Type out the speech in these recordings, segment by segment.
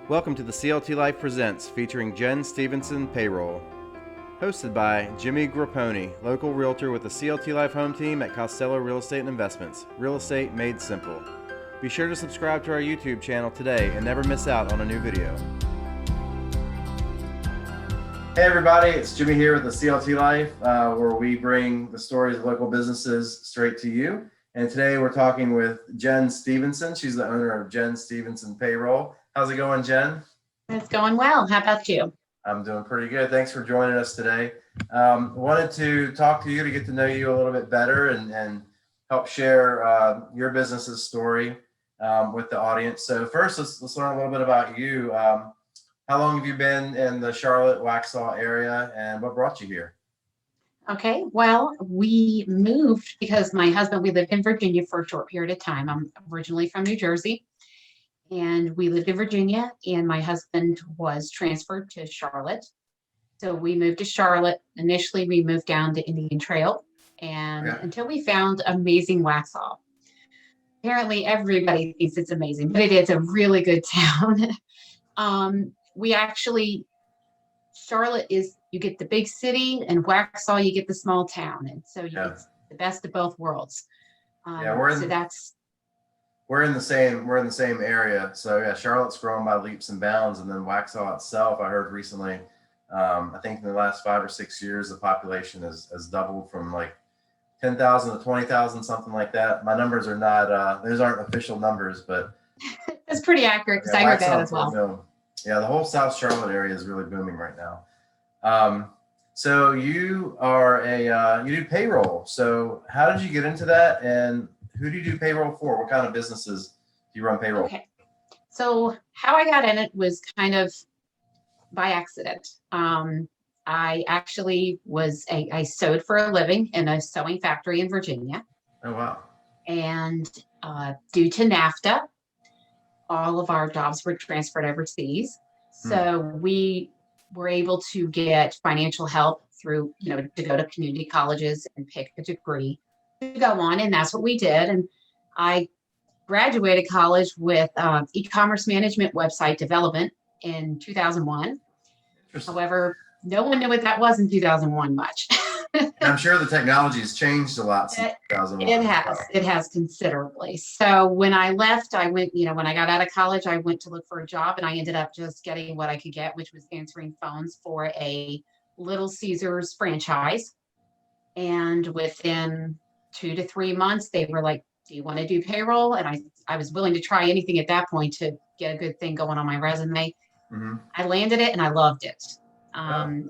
Welcome to the CLT Life Presents featuring Jen Stevenson Payroll. Hosted by Jimmy Grappone, local realtor with the CLT Life home team at Costello Real Estate and Investments. Real estate made simple. Be sure to subscribe to our YouTube channel today and never miss out on a new video. Hey everybody, it's Jimmy here with the CLT Life, where we bring the stories of local businesses straight to you. And today we're talking with Jen Stevenson. She's the owner of Jen Stevenson Payroll. How's it going, Jen? It's going well. How about you? I'm doing pretty good. Thanks for joining us today. Wanted to talk to you to get to know you a little bit better and help share your business's story with the audience. So first, let's learn a little bit about you. How long have you been in the Charlotte, Waxhaw area, and what brought you here? Okay, well, we moved because we lived in Virginia for a short period of time. I'm originally from New Jersey, and we lived in Virginia, and my husband was transferred to Charlotte. So we moved to Charlotte. Initially, we moved down to Indian Trail, and until we found amazing Waxhaw. Apparently, everybody thinks it's amazing, but it is a really good town. Charlotte is, you get the big city, and Waxhaw, you get the small town. And so you get the best of both worlds. We're in the same area. So yeah, Charlotte's grown by leaps and bounds. And then Waxhaw itself, I heard recently, I think in the last 5 or 6 years, the population has doubled from like 10,000 to 20,000, something like that. My numbers are not, those aren't official numbers, but. That's pretty accurate because I heard that as well. Yeah, the whole South Charlotte area is really booming right now. So you are you do payroll. So how did you get into that, and who do you do payroll for? What kind of businesses do you run payroll? Okay, so how I got in it was kind of by accident. I actually I sewed for a living in a sewing factory in Virginia. Oh wow! And due to NAFTA, all of our jobs were transferred overseas. So we were able to get financial help through, to go to community colleges and pick a degree to go on. And that's what we did. And I graduated college with e-commerce management website development in 2001. However, no one knew what that was in 2001 much. I'm sure the technology has changed a lot since 2001. It has considerably. So when I left, I went, when I got out of college, I went to look for a job, and I ended up just getting what I could get, which was answering phones for a Little Caesars franchise. And within 2 to 3 months, they were like, do you want to do payroll? And I was willing to try anything at that point to get a good thing going on my resume. Mm-hmm. I landed it and I loved it.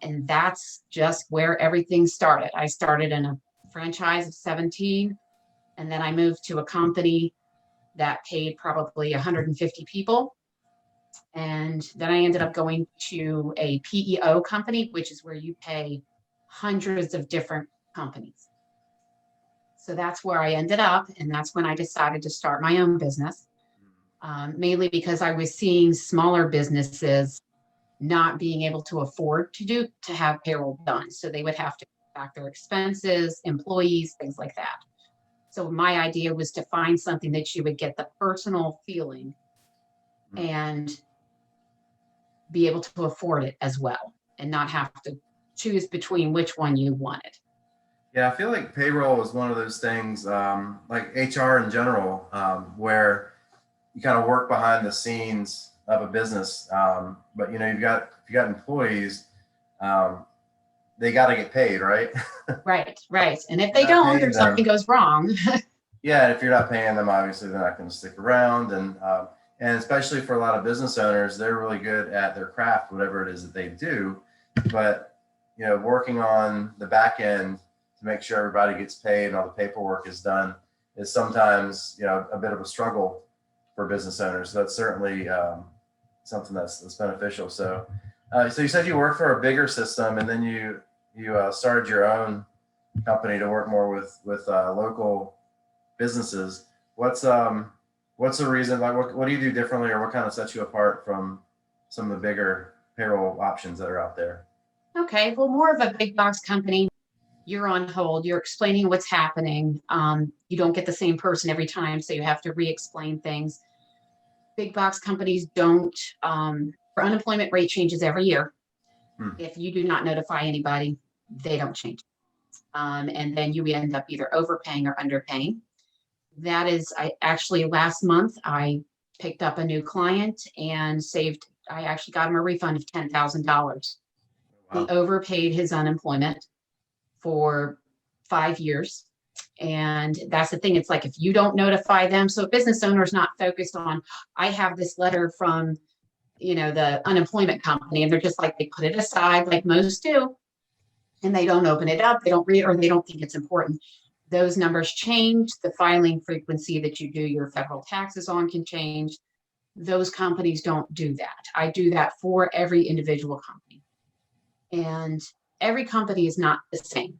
And that's just where everything started. I started in a franchise of 17, and then I moved to a company that paid probably 150 people. And then I ended up going to a PEO company, which is where you pay hundreds of different companies. So that's where I ended up. And that's when I decided to start my own business, mainly because I was seeing smaller businesses not being able to afford to have payroll done. So they would have to back their expenses, employees, things like that. So my idea was to find something that you would get the personal feeling and be able to afford it as well, and not have to choose between which one you wanted. Yeah, I feel like payroll is one of those things, like HR in general, where you kind of work behind the scenes of a business, but if you got employees, they got to get paid, right? right. And if they don't, or something goes wrong. Yeah, if you're not paying them, obviously they're not going to stick around, and especially for a lot of business owners, they're really good at their craft, whatever it is that they do. But working on the back end to make sure everybody gets paid and all the paperwork is done is sometimes a bit of a struggle for business owners. So that's certainly something that's beneficial. So you said you worked for a bigger system, and then you started your own company to work more with local businesses. What's the reason? Like, what do you do differently, or what kind of sets you apart from some of the bigger payroll options that are out there? Okay, well, more of a big box company. You're on hold. You're explaining what's happening. You don't get the same person every time, so you have to re-explain things. big box companies don't, for unemployment rate changes every year. Hmm. If you do not notify anybody, they don't change. And then you end up either overpaying or underpaying. That is, I actually last month I picked up a new client and I actually got him a refund of $10,000. He Wow. overpaid his unemployment for 5 years. And that's the thing. It's like if you don't notify them, so a business owner is not focused on, I have this letter from, the unemployment company, and they're just like, they put it aside like most do, and they don't open it up, they don't read, or they don't think it's important. Those numbers change. The filing frequency that you do your federal taxes on can change. Those companies don't do that. I do that for every individual company. And every company is not the same.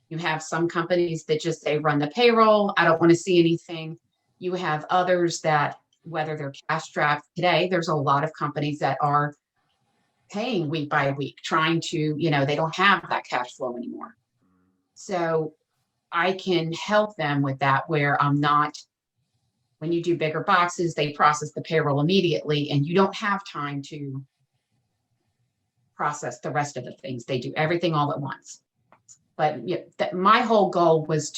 You have some companies that just say, run the payroll, I don't want to see anything. You have others that, whether they're cash strapped today, there's a lot of companies that are paying week by week, trying to, they don't have that cash flow anymore. So I can help them with that, where I'm not, when you do bigger boxes, they process the payroll immediately and you don't have time to process the rest of the things. They do everything all at once. But my whole goal was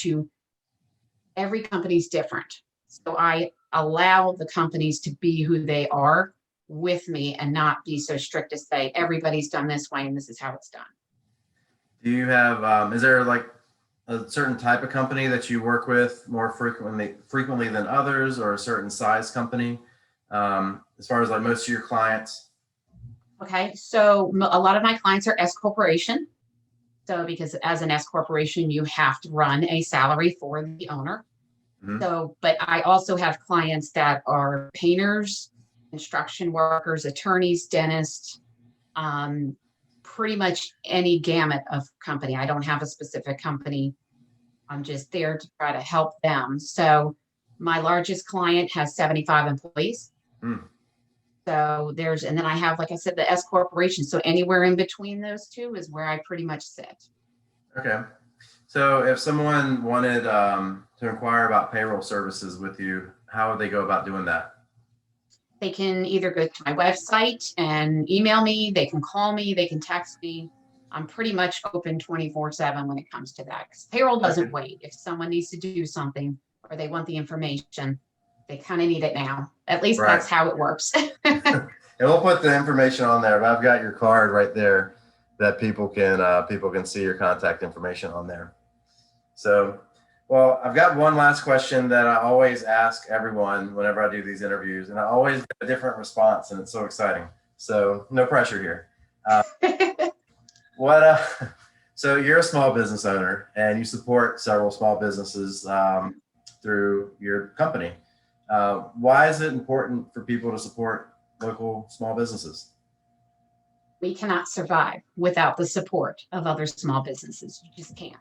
every company's different. So I allow the companies to be who they are with me and not be so strict to say, everybody's done this way and this is how it's done. Do you have, is there like a certain type of company that you work with more frequently than others, or a certain size company, as far as like most of your clients? Okay, so a lot of my clients are S corporation. So because as an S corporation, you have to run a salary for the owner. Mm-hmm. So, but I also have clients that are painters, construction workers, attorneys, dentists, pretty much any gamut of company. I don't have a specific company. I'm just there to try to help them. So my largest client has 75 employees. Mm. So and then I have, like I said, the S corporation. So anywhere in between those two is where I pretty much sit. Okay. So if someone wanted to inquire about payroll services with you, how would they go about doing that? They can either go to my website and email me, they can call me, they can text me. I'm pretty much open 24/7 when it comes to that. 'Cause payroll doesn't wait. If someone needs to do something or they want the information, they kind of need it now. At least Right. that's how it works. And we'll put the information on there, but I've got your card right there that people can see your contact information on there. So, well, I've got one last question that I always ask everyone whenever I do these interviews, and I always get a different response, and it's so exciting. So no pressure here. So you're a small business owner and you support several small businesses through your company. Why is it important for people to support local small businesses? We cannot survive without the support of other small businesses. You just can't.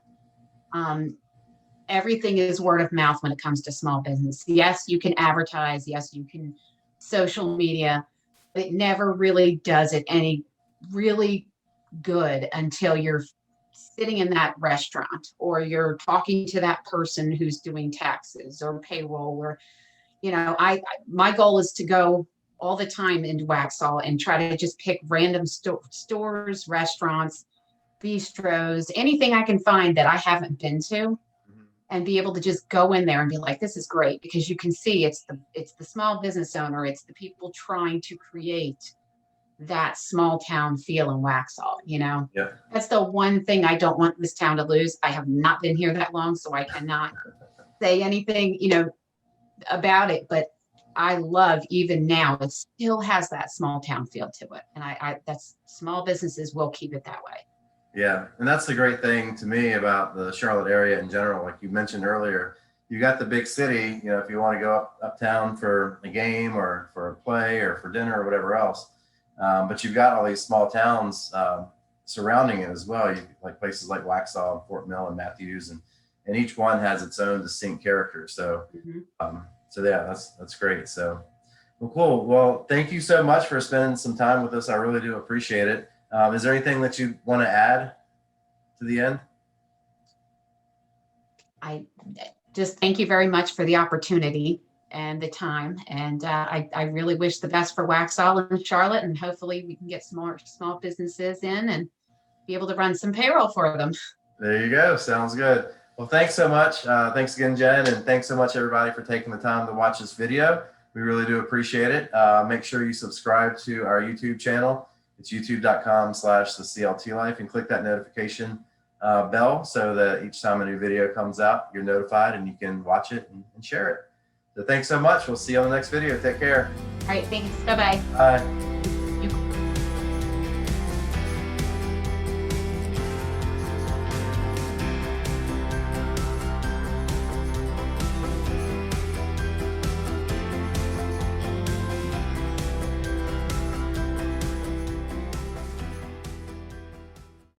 Everything is word of mouth when it comes to small business. Yes, you can advertise. Yes, you can social media. But it never really does it any really good until you're sitting in that restaurant or you're talking to that person who's doing taxes or payroll, or my goal is to go all the time into Waxhaw and try to just pick random stores, restaurants, bistros, anything I can find that I haven't been to, and be able to just go in there and be like, this is great, because you can see it's the small business owner, it's the people trying to create that small town feel in Waxhaw. Yeah. That's the one thing I don't want this town to lose. I have not been here that long, so I cannot say anything, about it, but I love, even now, it still has that small town feel to it. And that's, small businesses will keep it that way. Yeah. And that's the great thing to me about the Charlotte area in general. Like you mentioned earlier, you got the big city, if you want to go uptown for a game or for a play or for dinner or whatever else. But you've got all these small towns surrounding it as well. Like places like Waxhaw, Fort Mill, and Matthews, and each one has its own distinct character. So, so yeah, that's great. So, well, cool. Well, thank you so much for spending some time with us. I really do appreciate it. Is there anything that you want to add to the end? I just thank you very much for the opportunity. and the time. And I really wish the best for Waxhaw and Charlotte, and hopefully we can get some more small businesses in and be able to run some payroll for them. There you go. Sounds good. Well, thanks so much. Thanks again, Jen, and thanks so much, everybody, for taking the time to watch this video. We really do appreciate it. Make sure you subscribe to our YouTube channel. It's youtube.com/thecltlife, and click that notification bell so that each time a new video comes out, you're notified and you can watch it and share it. So thanks so much. We'll see you on the next video. Take care. All right, thanks. Bye-bye. Bye.